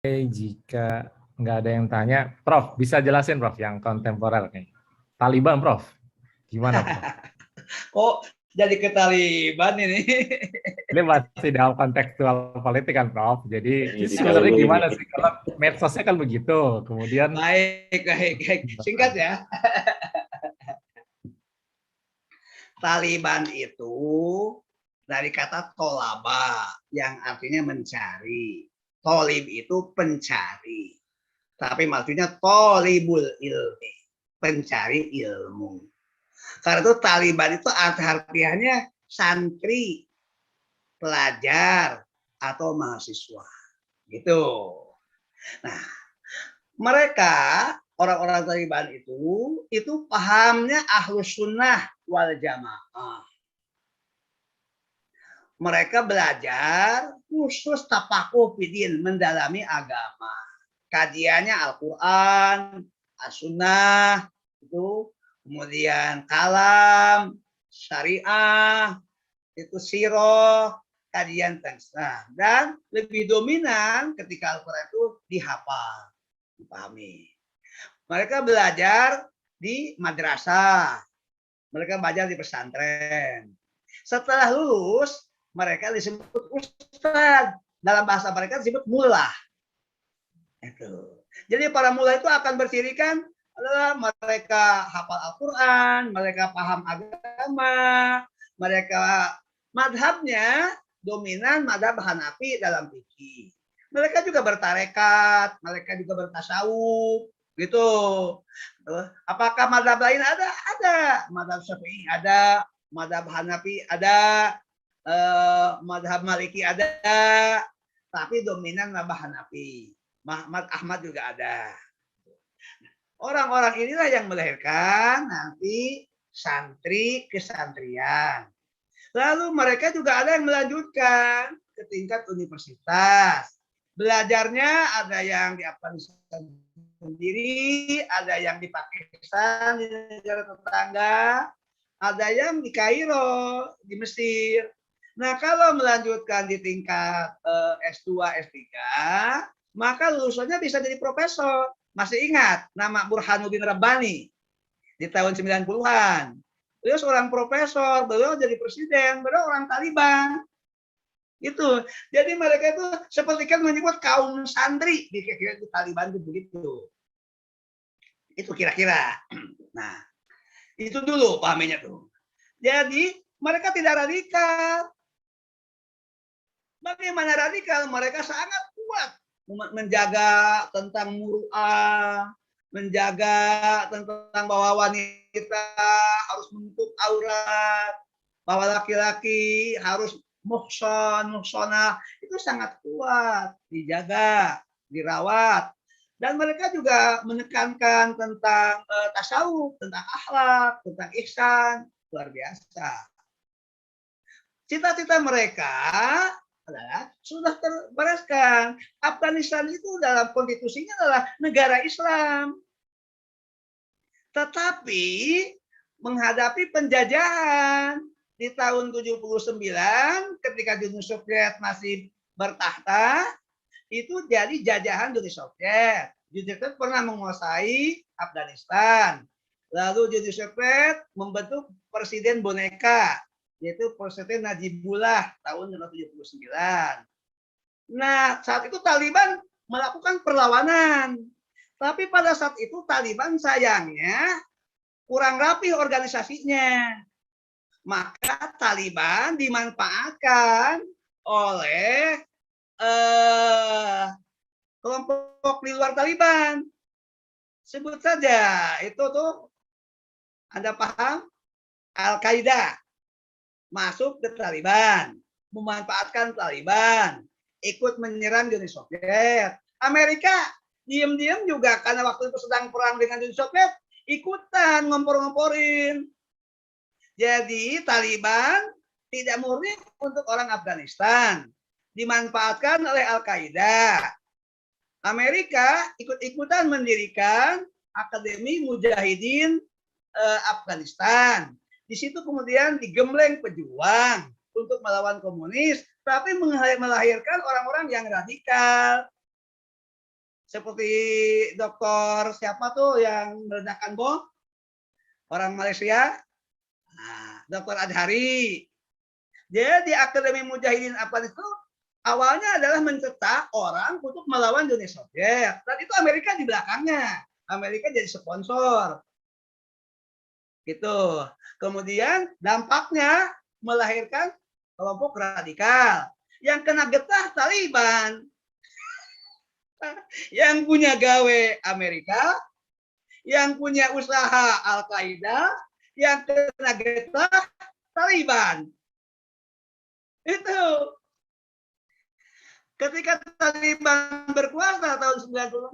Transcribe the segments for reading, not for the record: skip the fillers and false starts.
Jika nggak ada yang tanya, Prof, bisa jelasin Prof yang kontemporer nih. Taliban, Prof. Gimana, Prof? Kok jadi ke Taliban ini? Ini masih dalam kontekstual politik kan, Prof. Jadi Ini sebenarnya didahului gimana nih. sih? Kalau medsosnya kan begitu. Kemudian Baik, baik, baik. Singkat ya. Taliban itu dari kata tolaba yang artinya mencari. Tolib itu pencari. Tapi maksudnya tolibul ilmi, pencari ilmu. Karena itu Taliban itu artinya santri, pelajar, atau mahasiswa. Gitu. Nah, mereka orang-orang Taliban itu pahamnya ahlus sunnah wal jamaah. Mereka belajar khusus tapakuh fidin, mendalami agama. Kajiannya Al-Quran, As-Sunnah, itu kemudian kalam, syariah, itu siroh, kajian tentang. Dan lebih dominan ketika Al-Quran itu dihafal, dipahami. Mereka belajar di madrasah, mereka belajar di pesantren. Setelah lulus, mereka disebut ustadz. Dalam bahasa mereka disebut mullah. Itu. Jadi para mullah itu akan bercirikan adalah mereka hafal Al-Quran, mereka paham agama, mereka madhabnya dominan madhab Hanafi dalam fikih. Mereka juga bertarekat, mereka juga bertasawuf, gitu. Apakah madhab lain ada? Ada. Madhab Syafi'i ada, madhab Hanafi ada, madhab Maliki ada, tapi dominan madhab Hanafi. Ahmad juga ada. Orang-orang inilah yang melahirkan nanti santri kesantrian. Lalu mereka juga ada yang melanjutkan ke tingkat universitas. Belajarnya ada yang di Afghanistan sendiri, ada yang di Pakistan, di negara tetangga, ada yang di Kairo, di Mesir. Nah, kalau melanjutkan di tingkat S2, S3, maka lulusannya bisa jadi profesor. Masih ingat nama Burhanuddin Rabbani di tahun 90-an. Beliau seorang profesor, beliau jadi presiden, beliau orang Taliban. Itu. Jadi mereka itu seperti kan menyebut kaum santri di kira-kira di Taliban itu begitu. Itu kira-kira. Nah, itu dulu pahaminya tuh. Jadi mereka tidak radikal. Bagaimana radikal? Mereka sangat kuat menjaga tentang muru'ah, menjaga tentang bahwa wanita harus menutup aurat, bahwa laki-laki harus muhsonah, itu sangat kuat, dijaga, dirawat. Dan mereka juga menekankan tentang tasawuf, tentang akhlak, tentang ihsan, luar biasa. Cita-cita mereka adalah sudah terbereskan. Afghanistan itu dalam konstitusinya adalah negara Islam. Tetapi menghadapi penjajahan di tahun 79 ketika Uni Soviet masih bertahta, itu jadi jajahan Uni Soviet. Uni Soviet pernah menguasai Afghanistan. Lalu Uni Soviet membentuk presiden boneka, yaitu Presiden Najibullah tahun 1979. Nah, saat itu Taliban melakukan perlawanan. Tapi pada saat itu Taliban sayangnya kurang rapi organisasinya. Maka Taliban dimanfaatkan oleh kelompok di luar Taliban. Sebut saja, itu tuh Anda paham? Al-Qaeda masuk ke Taliban, memanfaatkan Taliban, ikut menyerang Uni Soviet. Amerika diam-diam juga karena waktu itu sedang perang dengan Uni Soviet, ikutan ngompor-ngomporin. Jadi Taliban tidak murni untuk orang Afghanistan, dimanfaatkan oleh Al-Qaeda. Amerika ikut-ikutan mendirikan Akademi Mujahidin Afghanistan. Di situ kemudian digembleng pejuang untuk melawan komunis, tapi melahirkan orang-orang yang radikal. seperti dokter siapa tuh yang meledakkan bom, orang Malaysia, nah, Dokter Adhari. Jadi Akademi Mujahidin Afghanistan itu awalnya adalah mencetak orang untuk melawan Uni Soviet, dan itu Amerika di belakangnya. Amerika jadi sponsor. Gitu. Kemudian dampaknya melahirkan kelompok radikal. Yang kena getah Taliban. Yang punya gawe Amerika, yang punya usaha Al-Qaeda, yang kena getah Taliban. Itu. Ketika Taliban berkuasa tahun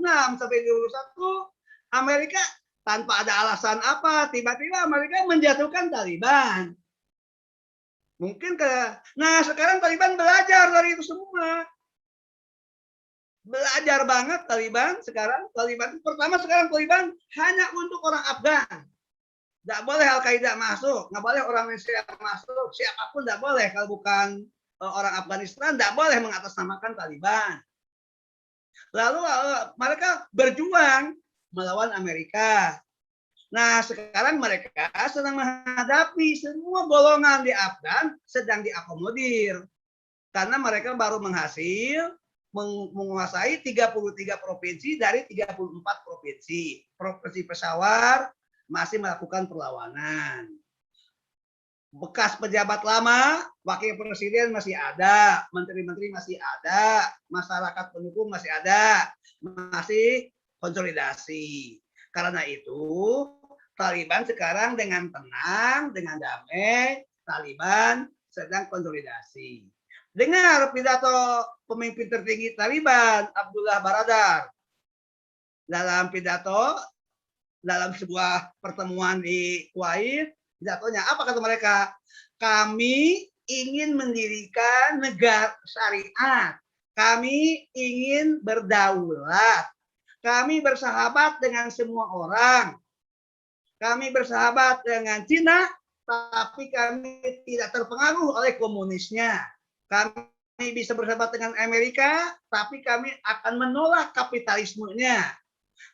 96 sampai 2001, Amerika tanpa ada alasan apa, tiba-tiba Amerika menjatuhkan Taliban. Mungkin nah sekarang Taliban belajar dari itu semua. Belajar banget Taliban sekarang. Taliban pertama sekarang Taliban hanya untuk orang Afgan. Tidak boleh Al-Qaeda masuk, nggak boleh orang Indonesia masuk, siapapun tidak boleh kalau bukan orang Afghanistan, tidak boleh mengatasnamakan Taliban. Lalu mereka berjuang melawan Amerika. Nah, sekarang mereka sedang menghadapi semua golongan di Afgan sedang diakomodir. Karena mereka baru menguasai 33 provinsi dari 34 provinsi. Provinsi Peshawar masih melakukan perlawanan. Bekas pejabat lama, wakil presiden masih ada, menteri-menteri masih ada, masyarakat pendukung masih ada, masih konsolidasi. Karena itu, Taliban sekarang dengan tenang, dengan damai, Taliban sedang konsolidasi. Dengar pidato pemimpin tertinggi Taliban, Abdullah Baradar. Dalam pidato, dalam sebuah pertemuan di Kuwait, pidatonya apa kata mereka? Kami ingin mendirikan negara syariat. Kami ingin berdaulat. Kami bersahabat dengan semua orang. Kami bersahabat dengan Cina, tapi kami tidak terpengaruh oleh komunisnya. Kami bisa bersahabat dengan Amerika, tapi kami akan menolak kapitalismenya.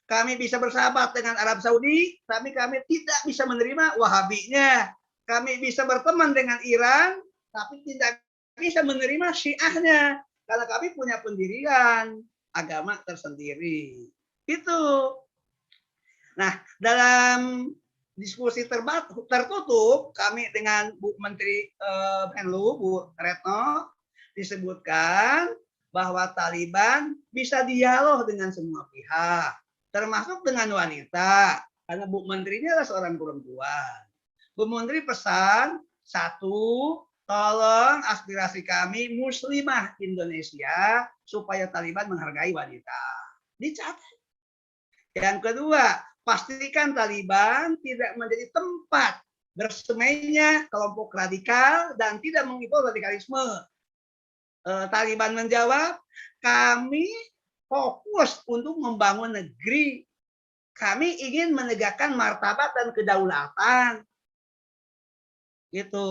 Kami bisa bersahabat dengan Arab Saudi, tapi kami tidak bisa menerima Wahabinya. Kami bisa berteman dengan Iran, tapi tidak bisa menerima Syiahnya. Karena kami punya pendirian agama tersendiri. Itu. Nah, dalam diskusi tertutup kami dengan Bu Menteri Menlu, Bu Retno, disebutkan bahwa Taliban bisa dialog dengan semua pihak, termasuk dengan wanita, karena Bu Menterinya adalah seorang perempuan. Bu Menteri pesan, satu, tolong aspirasi kami muslimah Indonesia supaya Taliban menghargai wanita. Dicatat. Yang kedua, pastikan Taliban tidak menjadi tempat bersemainya kelompok radikal dan tidak mengikut radikalisme. Taliban menjawab, kami fokus untuk membangun negeri. Kami ingin menegakkan martabat dan kedaulatan. Gitu.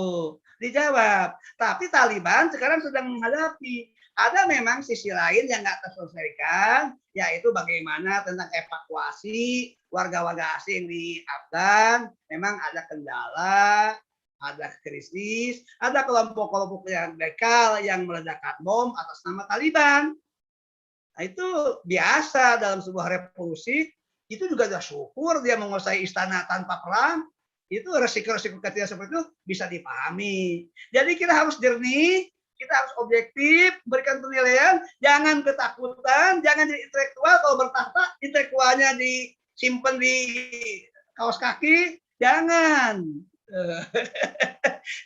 Dijawab. Tapi Taliban sekarang sedang menghadapi. Ada memang sisi lain yang nggak terselesaikan, yaitu bagaimana tentang evakuasi warga-warga asing di Afgan. Memang ada kendala, ada krisis, ada kelompok-kelompok yang radikal yang meledakkan bom atas nama Taliban. Nah, itu biasa dalam sebuah revolusi. Itu juga sudah syukur dia menguasai istana tanpa perang. Itu resiko-resiko kecil seperti itu bisa dipahami. Jadi kita harus jernih, kita harus objektif, berikan penilaian, jangan ketakutan, jangan jadi intelektual. Kalau bertahta, intelektualnya disimpan di kaos kaki, jangan.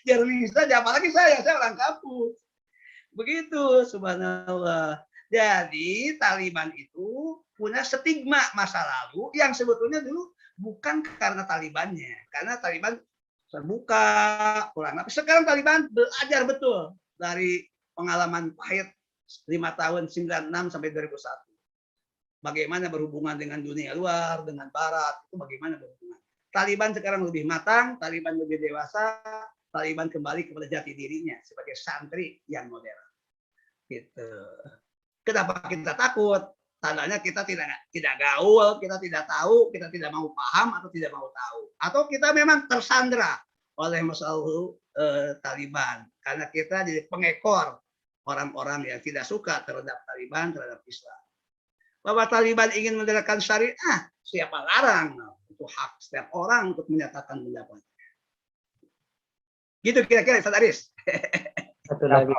Jernih saja, apalagi saya orang kampus. Begitu, subhanallah. Jadi Taliban itu punya stigma masa lalu yang sebetulnya dulu bukan karena Talibannya, karena Taliban terbuka, kurang apa. Sekarang Taliban belajar betul dari pengalaman pahit 5 tahun 96 sampai 2001. Bagaimana berhubungan dengan dunia luar, dengan Barat, itu bagaimana berhubungan. Taliban sekarang lebih matang, Taliban lebih dewasa, Taliban kembali kepada jati dirinya sebagai santri yang modern. Gitu. Kenapa kita takut? tandanya kita tidak gaul, kita tidak tahu, kita tidak mau paham atau tidak mau tahu, atau kita memang tersandra oleh masalah Taliban karena kita jadi pengekor orang-orang yang tidak suka terhadap Taliban, terhadap Islam. Bahwa Taliban ingin menerapkan syariah, siapa larang? Itu hak setiap orang untuk menyatakan pendapat. Gitu kira-kira, Ustaz Aris. Satu Ya, lagi.